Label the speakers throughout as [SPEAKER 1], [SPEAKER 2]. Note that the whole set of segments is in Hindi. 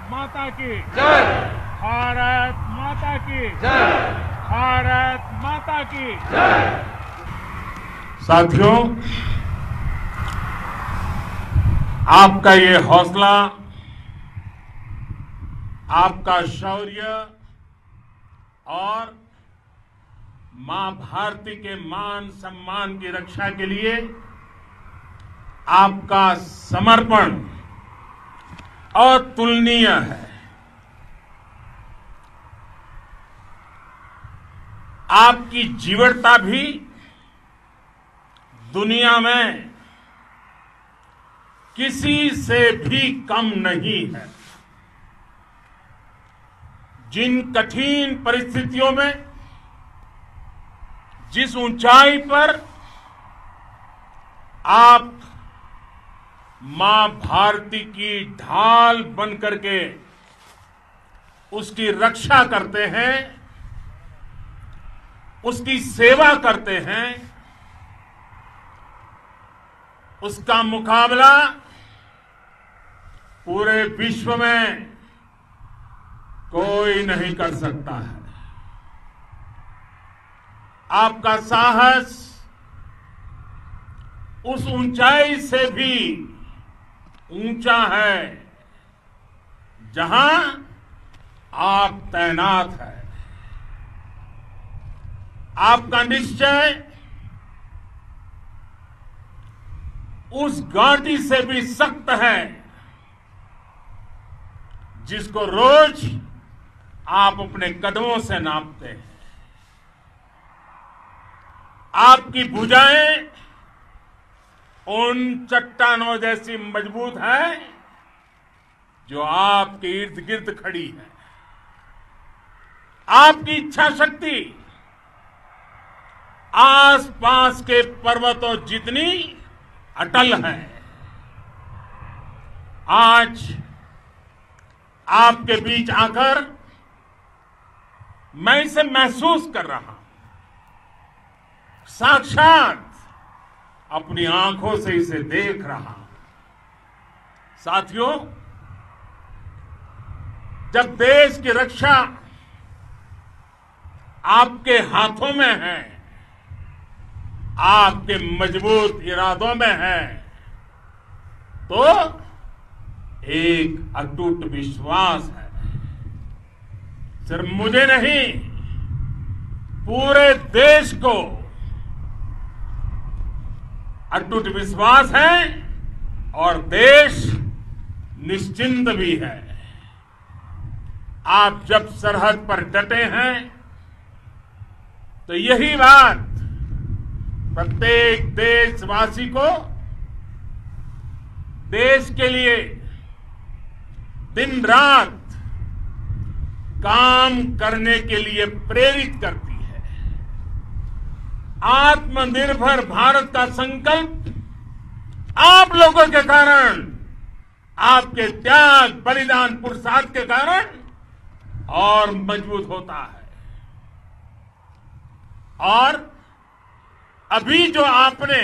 [SPEAKER 1] माता की
[SPEAKER 2] जय।
[SPEAKER 1] भारत माता की
[SPEAKER 2] जय।
[SPEAKER 1] भारत माता की
[SPEAKER 2] जय।
[SPEAKER 1] साथियों, आपका ये हौसला, आपका शौर्य और मां भारती के मान सम्मान की रक्षा के लिए आपका समर्पण अतुलनीय है। आपकी जीवटता भी दुनिया में किसी से भी कम नहीं है। जिन कठिन परिस्थितियों में, जिस ऊंचाई पर आप मां भारती की ढाल बन करके उसकी रक्षा करते हैं, उसकी सेवा करते हैं, उसका मुकाबला पूरे विश्व में कोई नहीं कर सकता है। आपका साहस उस ऊंचाई से भी ऊंचा है जहां आप तैनात हैं। आपका निश्चय उस घाटी से भी सख्त है जिसको रोज आप अपने कदमों से नापते हैं। आपकी भुजाएं उन चट्टानों जैसी मजबूत है जो आपके इर्द गिर्द खड़ी है। आपकी इच्छा शक्ति आसपास के पर्वतों जितनी अटल है। आज आपके बीच आकर मैं इसे महसूस कर रहा हूं, साक्षात अपनी आंखों से इसे देख रहा हूं। साथियों, जब देश की रक्षा आपके हाथों में है, आपके मजबूत इरादों में है, तो एक अटूट विश्वास है। सिर्फ मुझे नहीं, पूरे देश को अटूट विश्वास है और देश निश्चिंत भी है। आप जब सरहद पर डटे हैं तो यही बात प्रत्येक देशवासी को देश के लिए दिन रात काम करने के लिए प्रेरित करती है। आत्मनिर्भर भारत का संकल्प आप लोगों के कारण, आपके त्याग, बलिदान, पुरुषार्थ के कारण और मजबूत होता है। और अभी जो आपने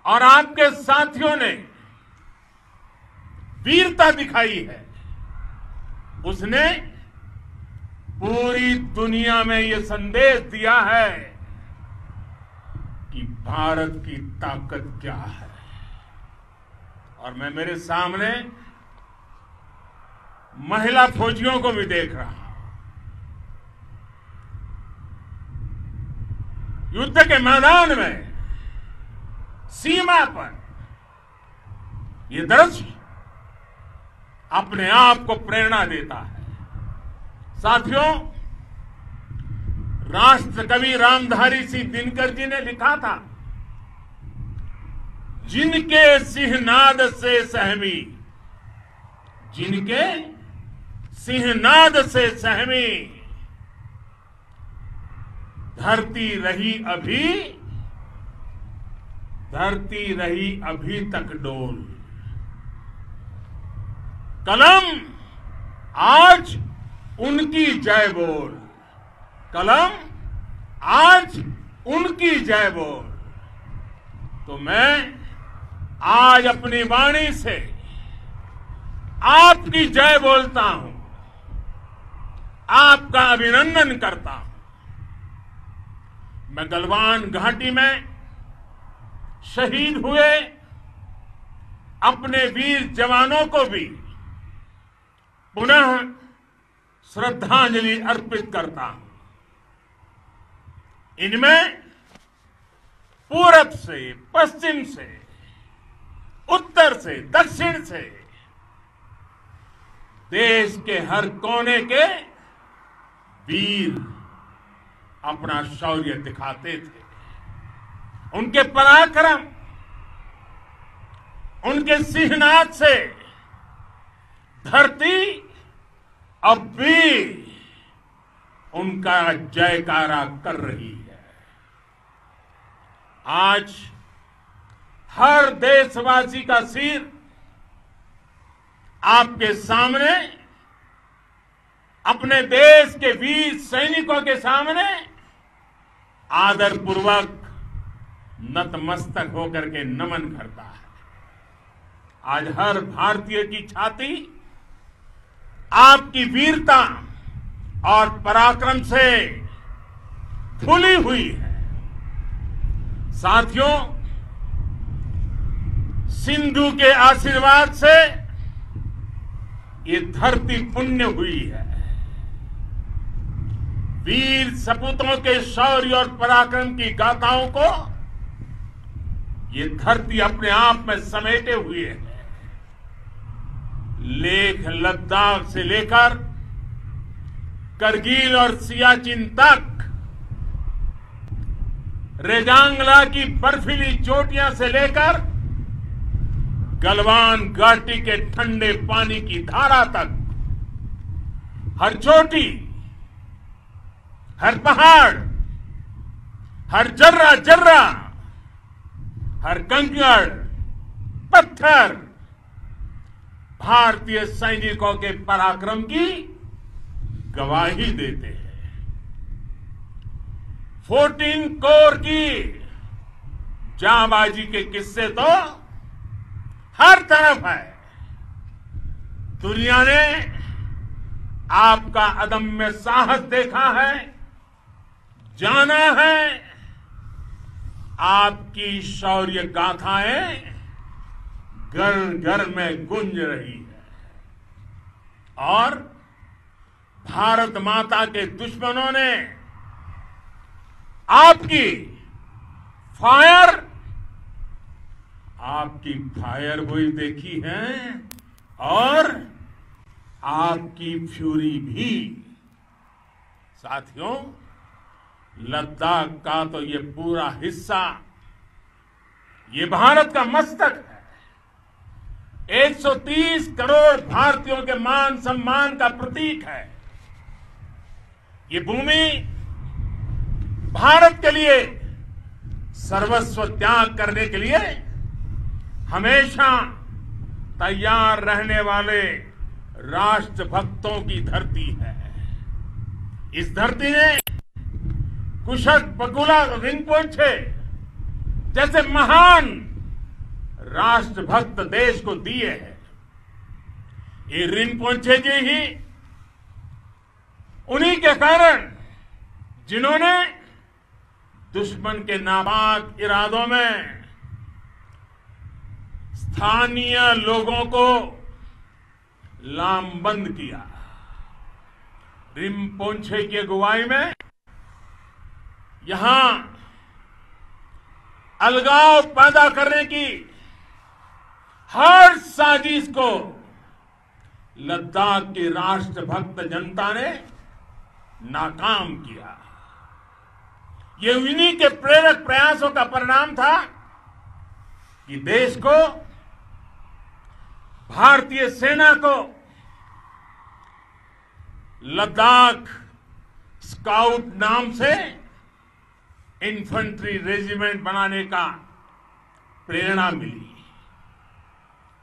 [SPEAKER 1] और आपके साथियों ने वीरता दिखाई है, उसने पूरी दुनिया में यह संदेश दिया है कि भारत की ताकत क्या है। और मैं मेरे सामने महिला फौजियों को भी देख रहा हूं। युद्ध के मैदान में, सीमा पर यह दृश्य अपने आप को प्रेरणा देता है। साथियों, राष्ट्रकवि रामधारी सिंह दिनकर जी ने लिखा था, जिनके सिंहनाद से सहमी, जिनके सिंहनाद से सहमी, धरती रही अभी तक डोल। कलम आज उनकी जय बोल, कलम आज उनकी जय बोल। तो मैं आज अपनी वाणी से आपकी जय बोलता हूं, आपका अभिनंदन करता हूं। मैं गलवान घाटी में शहीद हुए अपने वीर जवानों को भी पुनः श्रद्धांजलि अर्पित करता हूं। इनमें पूरब से, पश्चिम से, उत्तर से, दक्षिण से देश के हर कोने के वीर अपना शौर्य दिखाते थे। उनके पराक्रम, उनके सिंहनाद से धरती अब भी उनका जयकारा कर रही है। आज हर देशवासी का सिर आपके सामने, अपने देश के वीर सैनिकों के सामने आदरपूर्वक नतमस्तक होकर के नमन करता है। आज हर भारतीय की छाती आपकी वीरता और पराक्रम से फूली हुई है। साथियों, सिंधु के आशीर्वाद से ये धरती पुण्य हुई है। वीर सपूतों के शौर्य और पराक्रम की गाथाओं को ये धरती अपने आप में समेटे हुए है। लेह लद्दाख से लेकर करगिल और सियाचिन तक, रेजांगला की बर्फीली चोटियां से लेकर गलवान घाटी के ठंडे पानी की धारा तक, हर चोटी, हर पहाड़, हर जर्रा जर्रा, हर कंकड़ पत्थर भारतीय सैनिकों के पराक्रम की गवाही देते हैं। 14 कोर की जांबाजी के किस्से तो हर तरफ है। दुनिया ने आपका अदम्य साहस देखा है, जाना है। आपकी शौर्य गाथाएं घर घर में गूंज रही है और भारत माता के दुश्मनों ने आपकी फायर हुई देखी है और आपकी फ्यूरी भी। साथियों, लद्दाख का तो ये पूरा हिस्सा ये भारत का मस्तक है। 130 करोड़ भारतीयों के मान सम्मान का प्रतीक है। ये भूमि भारत के लिए सर्वस्व त्याग करने के लिए हमेशा तैयार रहने वाले राष्ट्रभक्तों की धरती है। इस धरती ने कुशक बकुला रिनपोंछे जैसे महान राष्ट्रभक्त देश को दिए हैं। ये रिनपोंछे जी ही उन्हीं के कारण जिन्होंने दुश्मन के नापाक इरादों में स्थानीय लोगों को लामबंद किया। रिनपोंछे की अगुवाई में यहां अलगाव पैदा करने की हर साजिश को लद्दाख की राष्ट्रभक्त जनता ने नाकाम किया। ये उन्हीं के प्रेरक प्रयासों का परिणाम था कि देश को, भारतीय सेना को लद्दाख स्काउट नाम से इन्फेंट्री रेजिमेंट बनाने का प्रेरणा मिली।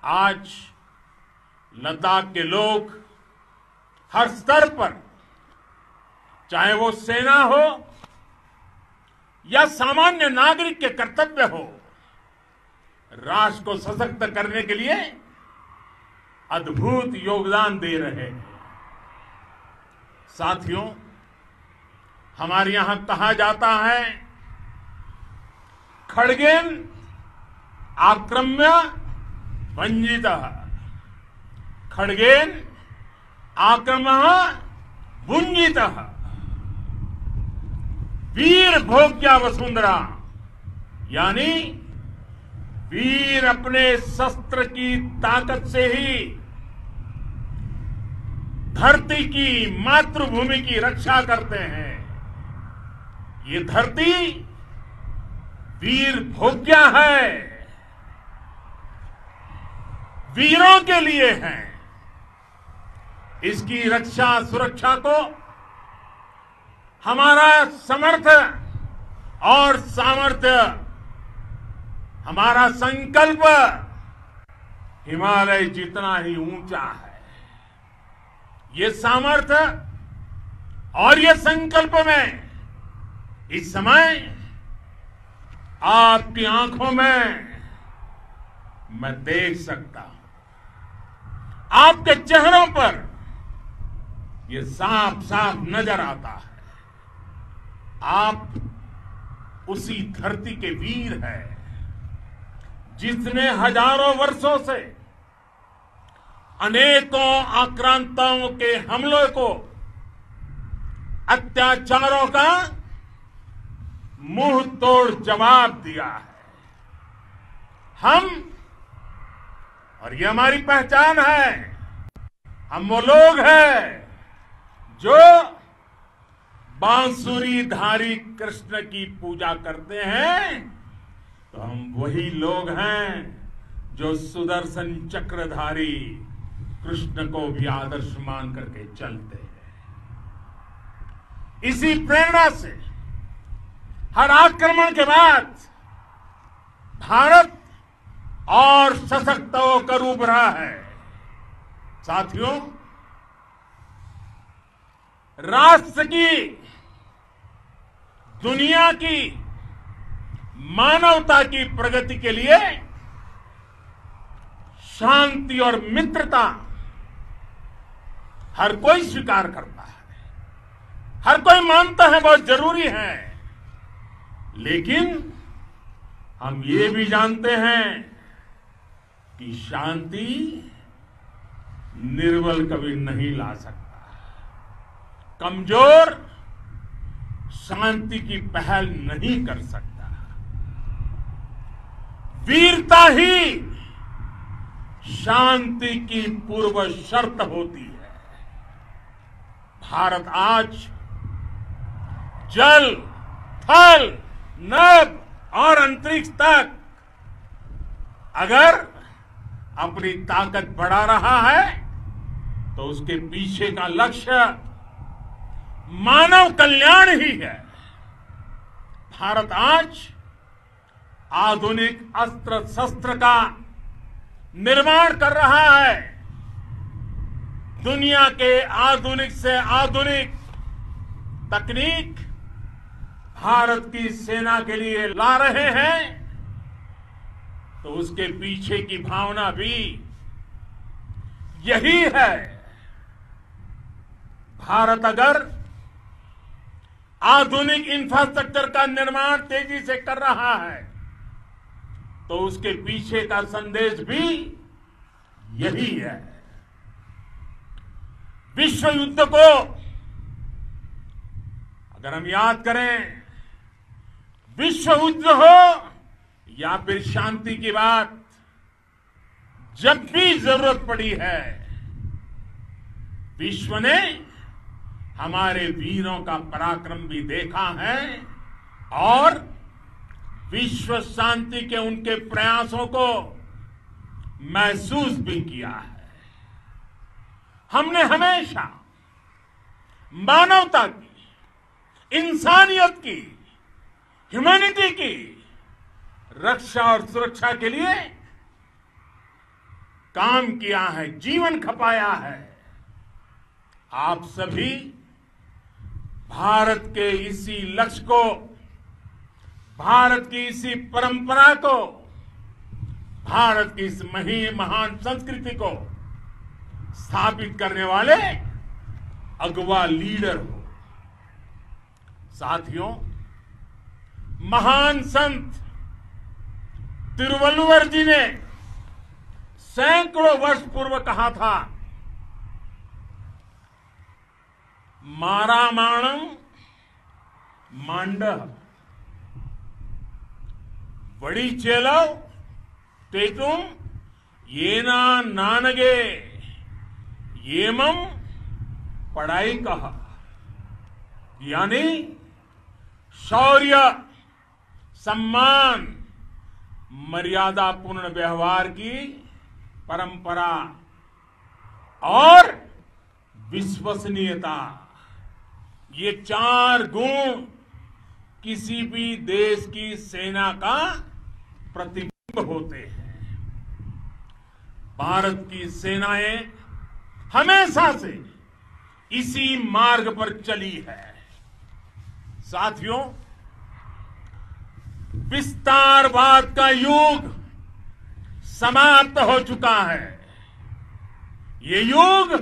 [SPEAKER 1] आज लद्दाख के लोग हर स्तर पर, चाहे वो सेना हो या सामान्य नागरिक के कर्तव्य हो, राष्ट्र को सशक्त करने के लिए अद्भुत योगदान दे रहे हैं। साथियों, हमारे यहां कहा जाता है, खड्गेन आक्रम्य भंजितः, खड्गेन आक्रम्य भुंजितः, वीर भोग्या वसुंधरा, यानी वीर अपने शस्त्र की ताकत से ही धरती की, मातृभूमि की रक्षा करते हैं। ये धरती वीर भोग्या है, वीरों के लिए है। इसकी रक्षा सुरक्षा को हमारा समर्थ और सामर्थ्य, हमारा संकल्प हिमालय जितना ही ऊंचा है। ये सामर्थ्य और ये संकल्प में इस समय आपकी आंखों में मैं देख सकता हूं, आपके चेहरों पर ये साफ साफ नजर आता है। आप उसी धरती के वीर हैं जिसने हजारों वर्षों से अनेकों आक्रांताओं के हमलों को, अत्याचारों का मुंह तोड़ जवाब दिया है। हम, और ये हमारी पहचान है, हम वो लोग हैं जो बांसुरीधारी कृष्ण की पूजा करते हैं, तो हम वही लोग हैं जो सुदर्शन चक्रधारी कृष्ण को भी आदर्श मान करके चलते हैं। इसी प्रेरणा से हर आक्रमण के बाद भारत और सशक्त होकर उभरा है। साथियों, राष्ट्र की, दुनिया की, मानवता की प्रगति के लिए शांति और मित्रता हर कोई स्वीकार करता है, हर कोई मानता है बहुत जरूरी है। लेकिन हम ये भी जानते हैं कि शांति निर्बल कभी नहीं ला सकता। कमजोर शांति की पहल नहीं कर सकता। वीरता ही शांति की पूर्व शर्त होती है। भारत आज जल, थल, नभ और अंतरिक्ष तक अगर अपनी ताकत बढ़ा रहा है तो उसके पीछे का लक्ष्य मानव कल्याण ही है। भारत आज आधुनिक अस्त्र शस्त्र का निर्माण कर रहा है। दुनिया के आधुनिक से आधुनिक तकनीक भारत की सेना के लिए ला रहे हैं, तो उसके पीछे की भावना भी यही है। भारत अगर आधुनिक इंफ्रास्ट्रक्चर का निर्माण तेजी से कर रहा है तो उसके पीछे का संदेश भी यही है। विश्व युद्ध को अगर हम याद करें, विश्व युद्ध हो या फिर शांति की बात, जब भी जरूरत पड़ी है, विश्व ने हमारे वीरों का पराक्रम भी देखा है और विश्व शांति के उनके प्रयासों को महसूस भी किया है। हमने हमेशा मानवता की, इंसानियत की, ह्यूमैनिटी की रक्षा और सुरक्षा के लिए काम किया है, जीवन खपाया है। आप सभी भारत के इसी लक्ष्य को, भारत की इसी परंपरा को, भारत की इस महान संस्कृति को स्थापित करने वाले अगवा लीडर हो। साथियों, महान संत तिरुवल्लुवर जी ने सैकड़ों वर्ष पूर्व कहा था, मारामाणम मांडह वड़ी चेलव तेतुम येना नानगे येमम पढ़ाई कहा। यानी शौर्य, सम्मान, मर्यादा पूर्ण व्यवहार की परंपरा और विश्वसनीयता, ये 4 गुण किसी भी देश की सेना का प्रतिबिंब होते हैं। भारत की सेनाएं हमेशा से इसी मार्ग पर चली है। साथियों, विस्तारवाद का युग समाप्त हो चुका है। ये युग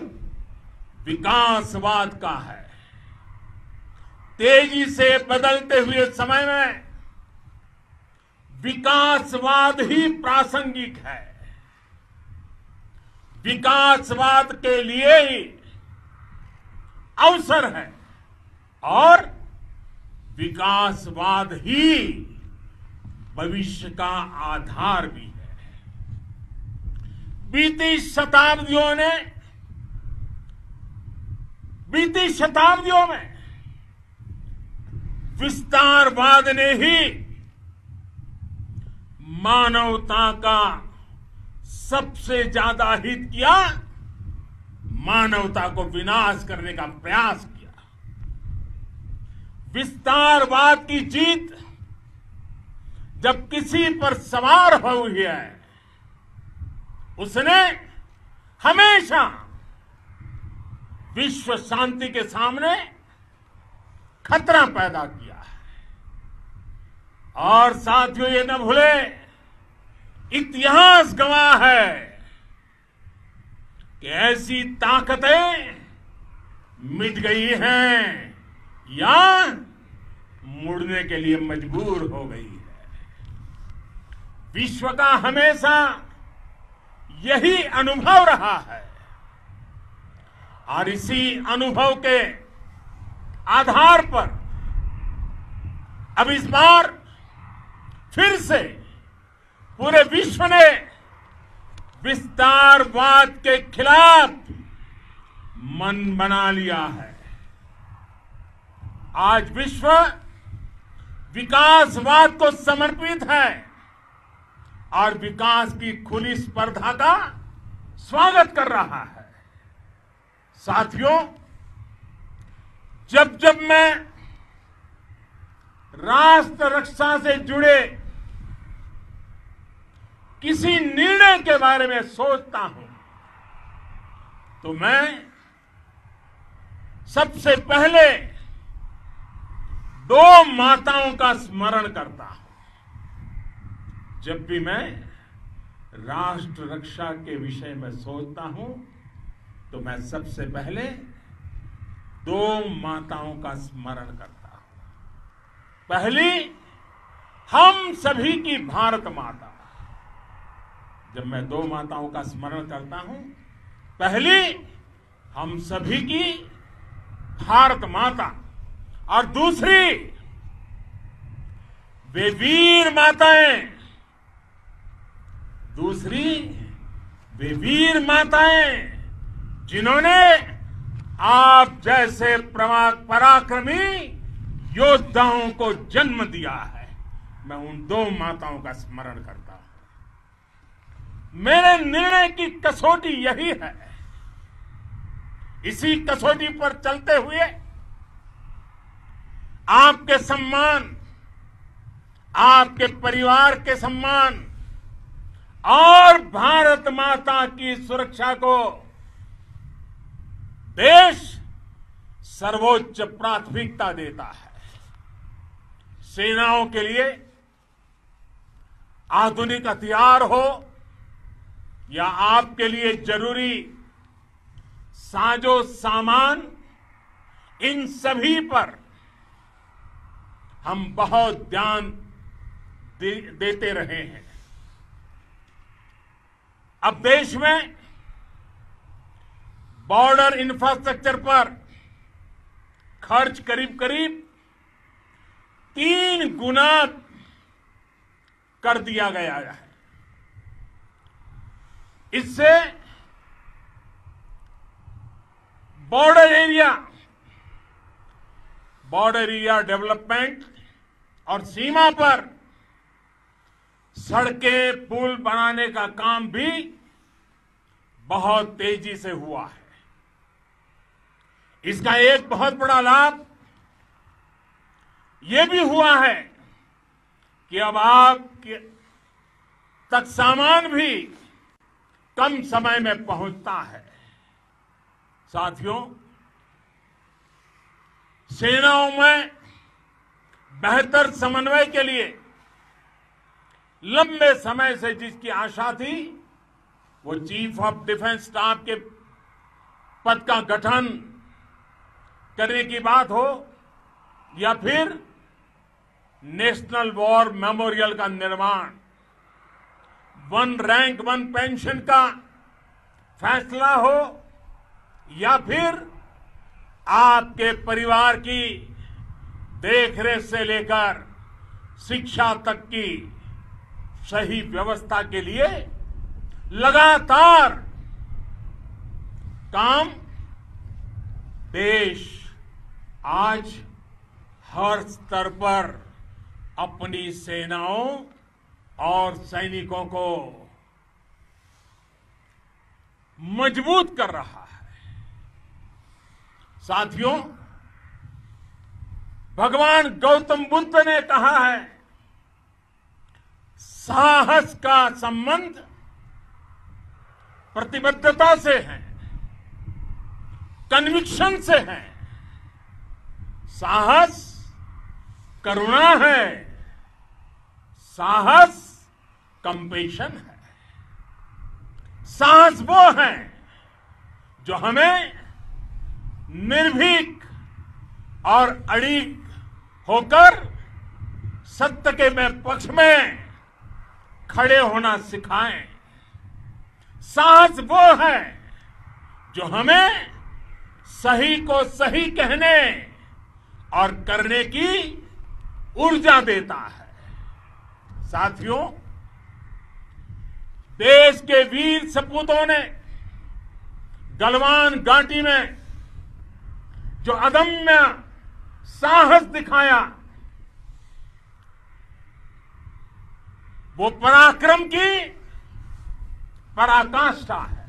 [SPEAKER 1] विकासवाद का है। तेजी से बदलते हुए समय में विकासवाद ही प्रासंगिक है। विकासवाद के लिए ही अवसर है और विकासवाद ही भविष्य का आधार भी है। बीती शताब्दियों में विस्तारवाद ने ही मानवता का सबसे ज्यादा हित किया, मानवता को विनाश करने का प्रयास किया। विस्तारवाद की जीत जब किसी पर सवार हुई है, उसने हमेशा विश्व शांति के सामने खतरा पैदा किया है। और साथियों, ये न भूले, इतिहास गवाह है कि ऐसी ताकतें मिट गई हैं या मुड़ने के लिए मजबूर हो गई है। विश्व का हमेशा यही अनुभव रहा है और इसी अनुभव के आधार पर अब इस बार फिर से पूरे विश्व ने विस्तारवाद के खिलाफ मन बना लिया है। आज विश्व विकासवाद को समर्पित है और विकास की खुली स्पर्धा का स्वागत कर रहा है। साथियों, जब जब मैं राष्ट्र रक्षा से जुड़े किसी निर्णय के बारे में सोचता हूं तो मैं सबसे पहले 2 माताओं का स्मरण करता हूं। जब भी मैं राष्ट्र रक्षा के विषय में सोचता हूं तो मैं सबसे पहले 2 माताओं का स्मरण करता हूं। पहली, हम सभी की भारत माता। जब मैं 2 माताओं का स्मरण करता हूं, पहली हम सभी की भारत माता और दूसरी वे वीर माताएं, जिन्होंने आप जैसे पराक्रमी योद्धाओं को जन्म दिया है। मैं उन 2 माताओं का स्मरण करता हूं। मेरे निर्णय की कसौटी यही है। इसी कसौटी पर चलते हुए आपके सम्मान, आपके परिवार के सम्मान और भारत माता की सुरक्षा को देश सर्वोच्च प्राथमिकता देता है। सेनाओं के लिए आधुनिक हथियार हो या आपके लिए जरूरी साजो सामान, इन सभी पर हम बहुत ध्यान देते रहे हैं। अब देश में बॉर्डर इंफ्रास्ट्रक्चर पर खर्च करीब करीब 3 गुना कर दिया गया है। इससे बॉर्डर एरिया डेवलपमेंट और सीमा पर सड़कें पुल बनाने का काम भी बहुत तेजी से हुआ है। इसका एक बहुत बड़ा लाभ यह भी हुआ है कि अब आप तक सामान भी कम समय में पहुंचता है। साथियों, सेनाओं में बेहतर समन्वय के लिए लंबे समय से जिसकी आशा थी, वो चीफ ऑफ डिफेंस स्टाफ के पद का गठन करने की बात हो या फिर नेशनल वॉर मेमोरियल का निर्माण, 1 रैंक 1 पेंशन का फैसला हो या फिर आपके परिवार की देखरेख से लेकर शिक्षा तक की सही व्यवस्था के लिए लगातार काम, देश आज हर स्तर पर अपनी सेनाओं और सैनिकों को मजबूत कर रहा है। साथियों, भगवान गौतम बुद्ध ने कहा है, साहस का संबंध प्रतिबद्धता से है, कन्विक्शन से है। साहस करुणा है, साहस कंपेशन है। साहस वो है जो हमें निर्भीक और अड़िग होकर सत्य के पक्ष में खड़े होना सिखाएं। साहस वो है जो हमें सही को सही कहने और करने की ऊर्जा देता है। साथियों, देश के वीर सपूतों ने गलवान घाटी में जो अदम्य साहस दिखाया, वो पराक्रम की पराकाष्ठा है।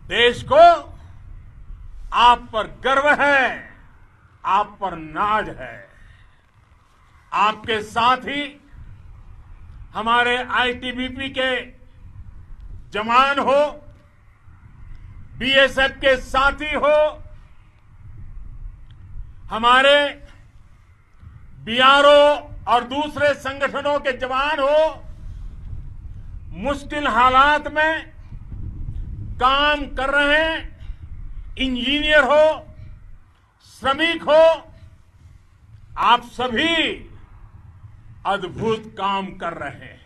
[SPEAKER 1] देश को आप पर गर्व है, आप पर नाज है। आपके साथ ही हमारे आईटीबीपी के जवान हो, बीएसएफ के साथी हो, हमारे बीआरओ और दूसरे संगठनों के जवान हो, मुश्किल हालात में काम कर रहे हैं, इंजीनियर हो, श्रमिक हो, आप सभी अद्भुत काम कर रहे हैं।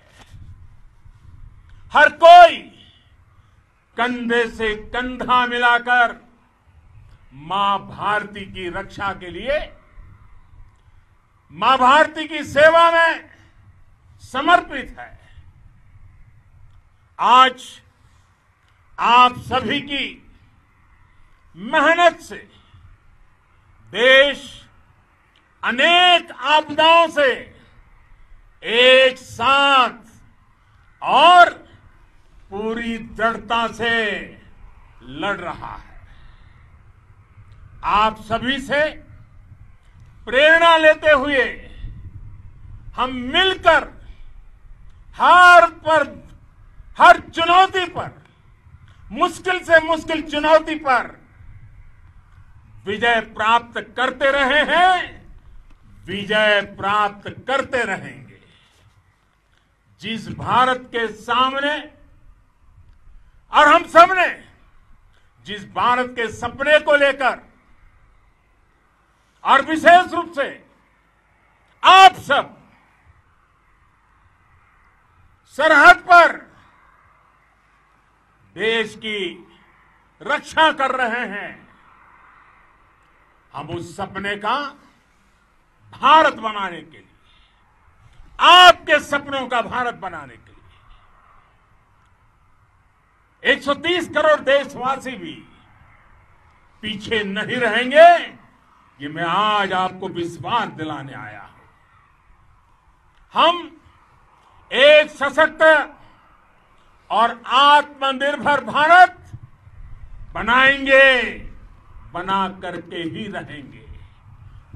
[SPEAKER 1] हर कोई कंधे से कंधा मिलाकर मां भारती की रक्षा के लिए, मां भारती की सेवा में समर्पित है। आज आप सभी की मेहनत से देश अनेक आपदाओं से एक साथ और पूरी दृढ़ता से लड़ रहा है। आप सभी से प्रेरणा लेते हुए हम मिलकर हर चुनौती पर, मुश्किल से मुश्किल चुनौती पर विजय प्राप्त करते रहे हैं, विजय प्राप्त करते रहेंगे। जिस भारत के सामने और हम सबने जिस भारत के सपने को लेकर और विशेष रूप से आप सब सरहद पर देश की रक्षा कर रहे हैं, हम उस सपने का भारत बनाने के लिए, आपके सपनों का भारत बनाने के लिए 130 करोड़ देशवासी भी पीछे नहीं रहेंगे, ये मैं आज आपको विश्वास दिलाने आया हूं। हम एक सशक्त और आत्मनिर्भर भारत बनाएंगे, बना करके ही रहेंगे।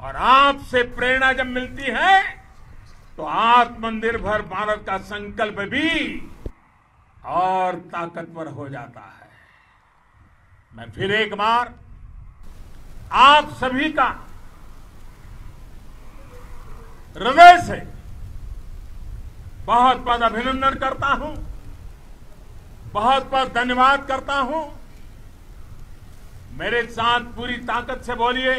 [SPEAKER 1] और आपसे प्रेरणा जब मिलती है तो आत्मनिर्भर भारत का संकल्प भी और ताकतवर हो जाता है। मैं फिर एक बार आप सभी का हृदय से बहुत बहुत अभिनंदन करता हूं, बहुत बहुत धन्यवाद करता हूं। मेरे साथ पूरी ताकत से बोलिए,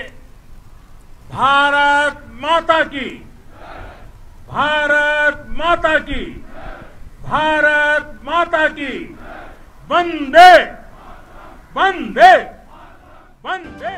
[SPEAKER 1] भारत माता की, भारत माता की, भारत माता की, वंदे वंदे वंदे।